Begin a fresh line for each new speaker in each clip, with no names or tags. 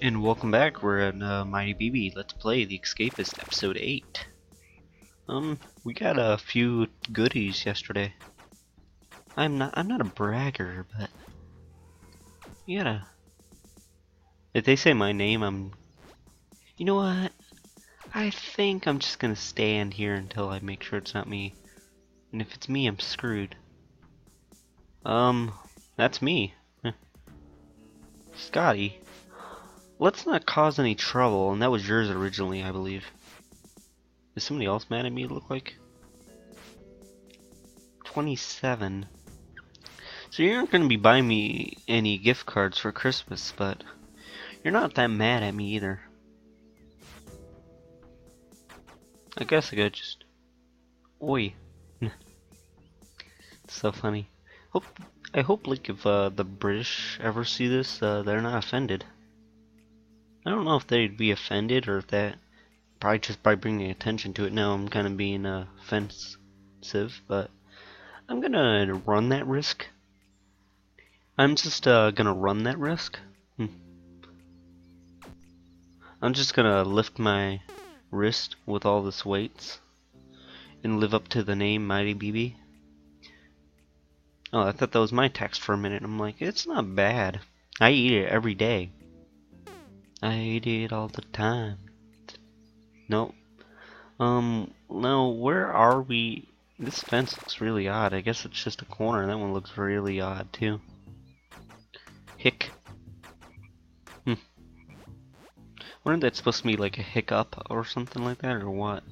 And welcome back. We're at Mighty BB. Let's play the Escapist Episode 8. We got a few goodies yesterday. I'm not a bragger, but you gotta. If they say my name, you know what? I think I'm just gonna stand here until I make sure it's not me. And if it's me, I'm screwed. That's me. Scotty. Let's not cause any trouble, and that was yours originally, I believe. Is somebody else mad at me, it look like? 27. So you're not going to be buying me any gift cards for Christmas, but you're not that mad at me either. I guess I could just... Oi. It's so funny. I hope like if the British ever see this, they're not offended. I don't know if they'd be offended or if that... Probably just by bringing attention to it now I'm kind of being offensive, but I'm gonna run that risk. I'm just gonna run that risk. I'm just gonna lift my wrist with all this weights and live up to the name Mighty BB. Oh, I thought that was my text for a minute. I'm like, it's not bad. I eat it every day. I eat it all the time. Nope. No, where are we? This fence looks really odd. I guess it's just a corner. That one looks really odd too. Hick. Wasn't that supposed to be like a hiccup or something like that, or what?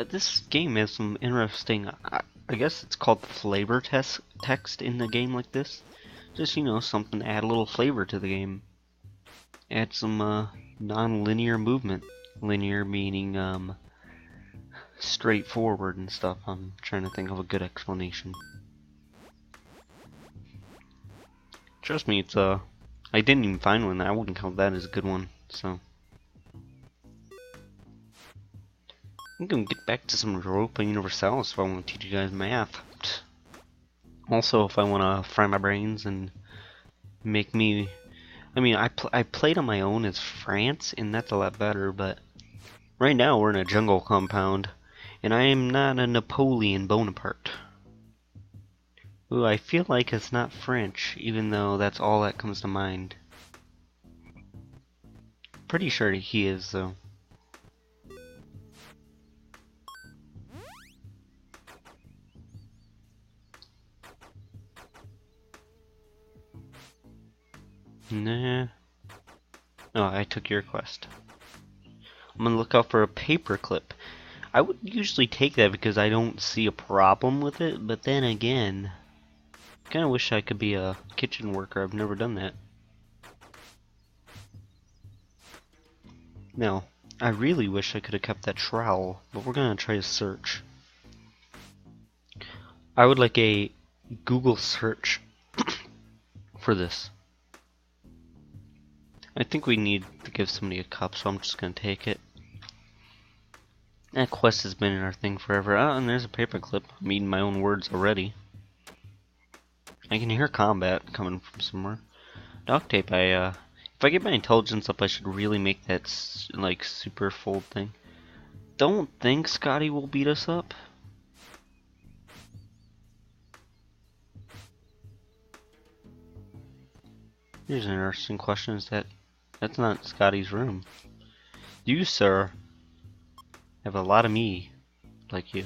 This game has some interesting, I guess it's called the flavor text in the game like this. Just, you know, something to add a little flavor to the game. Add some, non-linear movement. Linear meaning, straightforward and stuff. I'm trying to think of a good explanation. Trust me, it's, I didn't even find one. I wouldn't count that as a good one, so. I'm gonna get back to some Europa Universalis if I want to teach you guys math. Also, if I want to fry my brains and make me... I mean, I played on my own as France, and that's a lot better, but... Right now, we're in a jungle compound, and I am not a Napoleon Bonaparte. Ooh, I feel like it's not French, even though that's all that comes to mind. Pretty sure he is, though. Nah. Oh, I took your quest. I'm gonna look out for a paperclip. I would usually take that because I don't see a problem with it, but then again, I kinda wish I could be a kitchen worker. I've never done that. Now, I really wish I could have kept that trowel, but we're gonna try to search. I would like a Google search for this. I think we need to give somebody a cup, so I'm just gonna take it. That quest has been in our thing forever. Oh, and there's a paperclip. I'm eating my own words already. I can hear combat coming from somewhere. Duct tape, if I get my intelligence up, I should really make that, like, super fold thing. Don't think Scotty will beat us up. Here's an interesting question, is that's not Scotty's room. You, sir, have a lot of me, like you.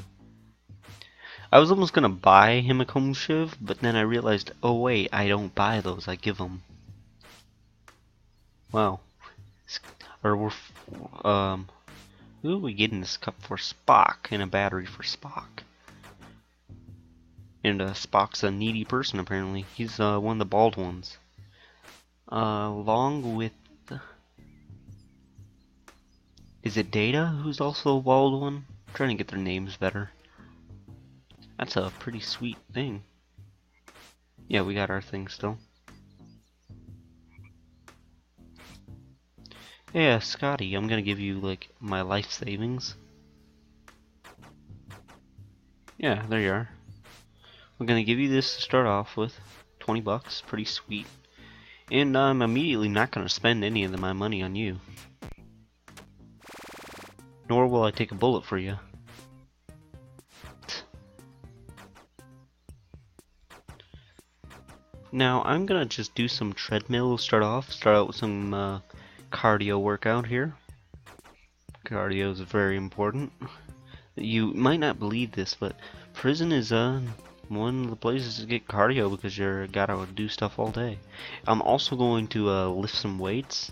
I was almost gonna buy him a comb shiv, but then I realized, oh wait, I don't buy those, I give them. Wow. Or who are we getting this cup for? Spock, and a battery for Spock. And Spock's a needy person, apparently. He's one of the bald ones. Along with... Is it Data, who's also a bald one? I'm trying to get their names better. That's a pretty sweet thing. Yeah, we got our thing still. Yeah, Scotty, I'm gonna give you, like, my life savings. Yeah, there you are. We're gonna give you this to start off with. 20 bucks, pretty sweet. And I'm immediately not going to spend any of my money on you. Nor will I take a bullet for you. Now I'm gonna just do some treadmill. Start out with some cardio workout here. Cardio is very important. You might not believe this, but prison is one of the places to get cardio because you're gotta do stuff all day. I'm also going to lift some weights.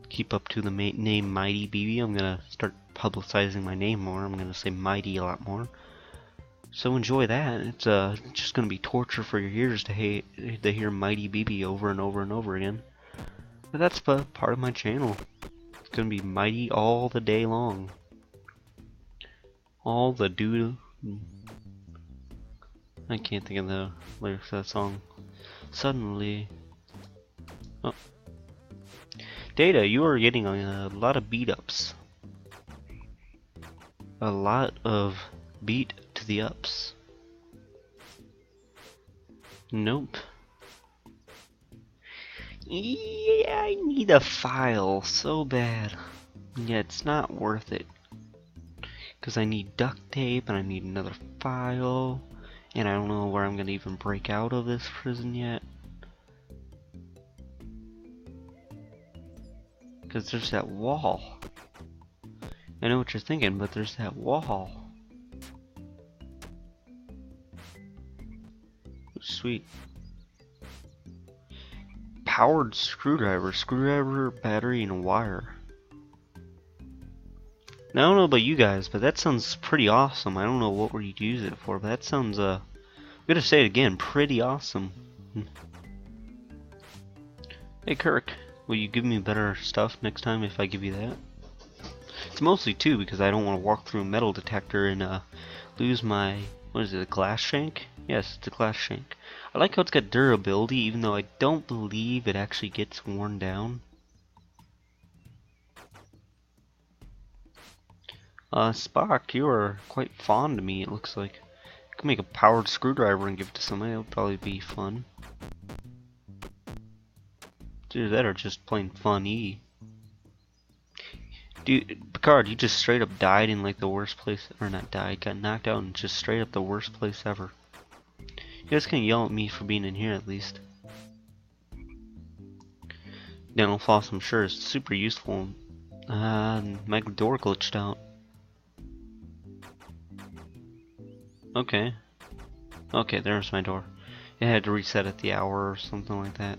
Keep up to the name Mighty BB. I'm gonna start publicizing my name more. I'm gonna say Mighty a lot more. So enjoy that. It's just gonna be torture for your ears to hear Mighty BB over and over and over again. But that's part of my channel. It's gonna be Mighty all the day long. All the I can't think of the lyrics of that song. Suddenly. Oh. Data, you are getting a lot of beat ups. A lot of beat to the ups. Nope. Yeah, I need a file so bad. Yeah, it's not worth it. Because I need duct tape and I need another file. And I don't know where I'm going to even break out of this prison yet. Because there's that wall. I know what you're thinking, but there's that wall. Sweet. Powered screwdriver, battery, and a wire. Now, I don't know about you guys, but that sounds pretty awesome. I don't know what we'd use it for, but that sounds, I'm gonna say it again, pretty awesome. Hey Kirk, will you give me better stuff next time if I give you that? It's mostly too because I don't want to walk through a metal detector and lose my, what is it, a glass shank? Yes, it's a glass shank. I like how it's got durability even though I don't believe it actually gets worn down. Spock, you are quite fond of me, it looks like. I could make a powered screwdriver and give it to somebody, that would probably be fun. Either that or just plain funny. Dude, Picard, you just straight up died in like the worst place, or not died, got knocked out in just straight up the worst place ever. You guys can yell at me for being in here at least. Dental floss, I'm sure, is super useful. My door glitched out. Okay. Okay, there's my door. It had to reset at the hour or something like that.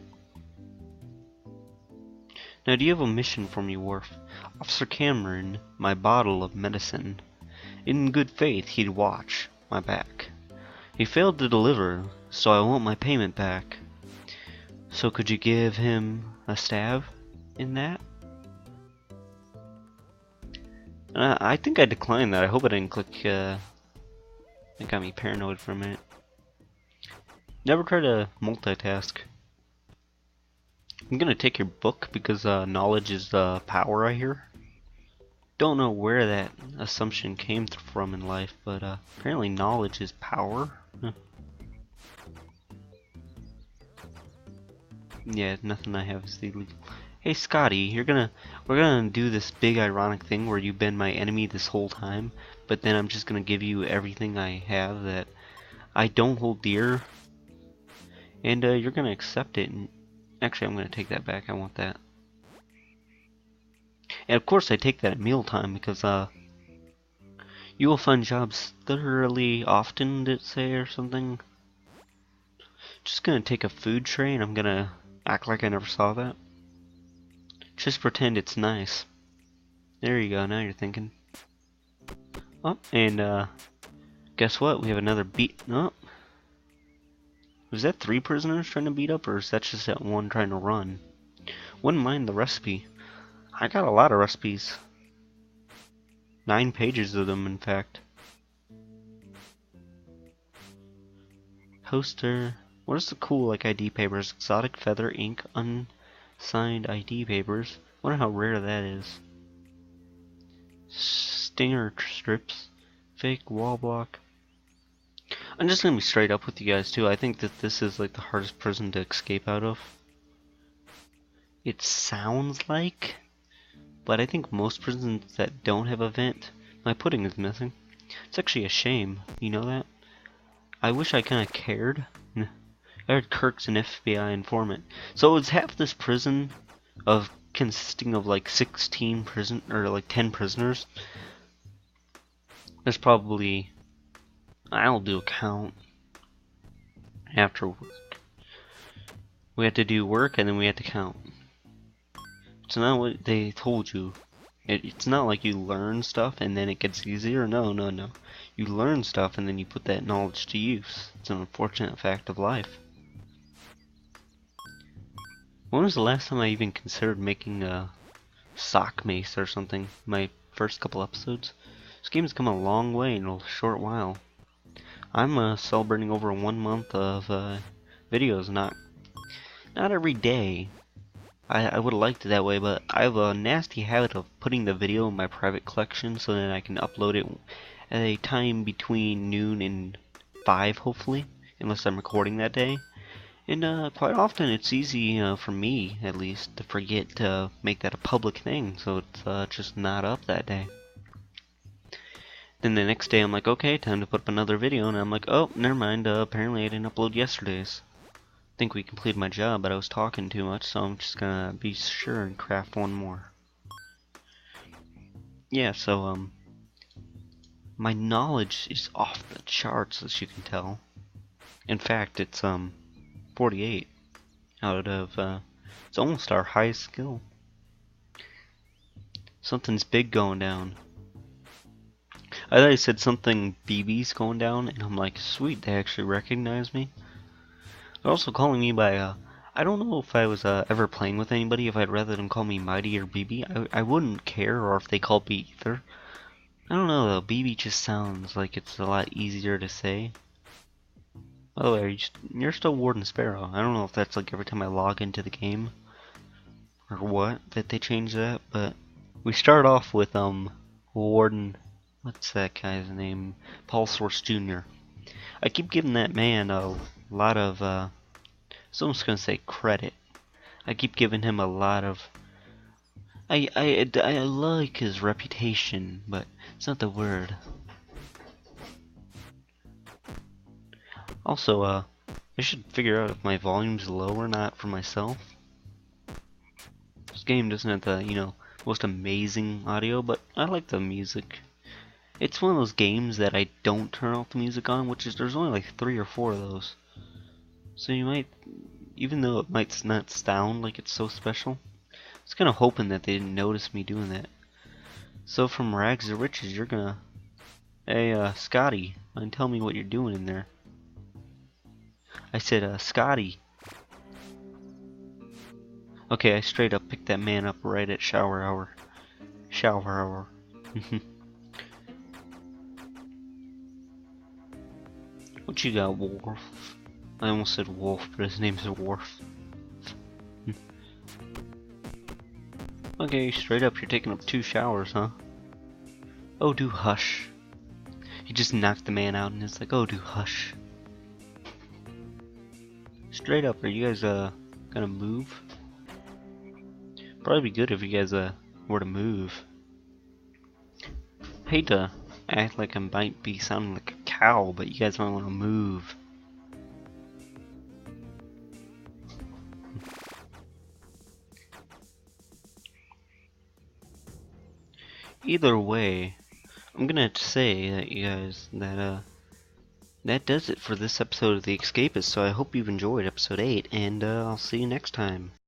Now, do you have a mission for me, Worf? Officer Cameron, my bottle of medicine. In good faith, he'd watch my back. He failed to deliver, so I want my payment back. So could you give him a stab in that? I think I declined that. I hope I didn't click, it got me paranoid for a minute. Never try to multitask. I'm gonna take your book because knowledge is power, I hear. Don't know where that assumption came from in life, but apparently knowledge is power. Huh. Yeah, nothing I have is illegal. Hey Scotty, we're gonna do this big ironic thing where you've been my enemy this whole time, but then I'm just gonna give you everything I have that I don't hold dear, and you're gonna accept it. And actually, I'm gonna take that back. I want that. And of course, I take that at mealtime because you will find jobs thoroughly often, did it say, or something? Just gonna take a food tray and I'm gonna act like I never saw that. Just pretend it's nice. There you go, now you're thinking. Oh, and guess what? We have another beat. Oh. Was that 3 prisoners trying to beat up, or is that just that one trying to run? Wouldn't mind the recipe. I got a lot of recipes. 9 pages of them, in fact. Poster. What is the cool like ID papers? Exotic feather ink, unsigned ID papers. Wonder how rare that is. Stinger strips, fake wall block. I'm just gonna be straight up with you guys too. I think that this is like the hardest prison to escape out of. It sounds like, but I think most prisons that don't have a vent, my pudding is missing. It's actually a shame, you know that? I wish I kinda cared. I heard Kirk's an FBI informant. So it's half this prison of consisting of like 16 prison or like 10 prisoners. There's probably, I'll do a count after work. We have to do work and then we have to count. It's not what they told you. It's not like you learn stuff and then it gets easier. No, no, no. You learn stuff and then you put that knowledge to use. It's an unfortunate fact of life. When was the last time I even considered making a sock mace or something? My first couple episodes? This game has come a long way in a short while. I'm celebrating over 1 month of videos, not every day. I would have liked it that way, but I have a nasty habit of putting the video in my private collection so that I can upload it at a time between noon and 5, hopefully, unless I'm recording that day. And quite often it's easy, for me at least, to forget to make that a public thing, so it's just not up that day. Then the next day I'm like, okay, time to put up another video, and I'm like, oh, never mind, apparently I didn't upload yesterday's. I think we completed my job, but I was talking too much, so I'm just gonna be sure and craft one more. Yeah, so, my knowledge is off the charts, as you can tell. In fact, it's, 48 out of, it's almost our highest skill. Something's big going down. I thought I said something BB's going down, and I'm like, sweet, they actually recognize me. They're also calling me by, I don't know if I was ever playing with anybody, if I'd rather them call me Mighty or BB. I wouldn't care, or if they call me either. I don't know though, BB just sounds like it's a lot easier to say. By the way, you're still Warden Sparrow. I don't know if that's like every time I log into the game, or what, that they changed that, but we start off with, Warden, what's that guy's name? Paul Source Jr. I keep giving that man a lot of, I was almost gonna say credit. I keep giving him a lot of, I like his reputation, but it's not the word. Also, I should figure out if my volume's low or not for myself. This game doesn't have the, you know, most amazing audio, but I like the music. It's one of those games that I don't turn off the music on, which is, there's only like 3 or 4 of those. So you might, even though it might not sound like it's so special, I was kind of hoping that they didn't notice me doing that. So from rags to riches, you're gonna, hey, Scotty, mind tell me what you're doing in there. I said, Scotty. Okay, I straight up picked that man up right at shower hour. Shower hour. What you got, Worf? I almost said Wolf, but his name's Worf. Okay, straight up, you're taking up 2 showers, huh? Oh, do hush. He just knocked the man out and it's like, oh, do hush. Straight up, are you guys, gonna move? Probably be good if you guys, were to move. Hate to act like I might be sounding like a cow, but you guys might want to move. Either way, I'm gonna say that you guys, that does it for this episode of The Escapist, so I hope you've enjoyed episode 8, and I'll see you next time.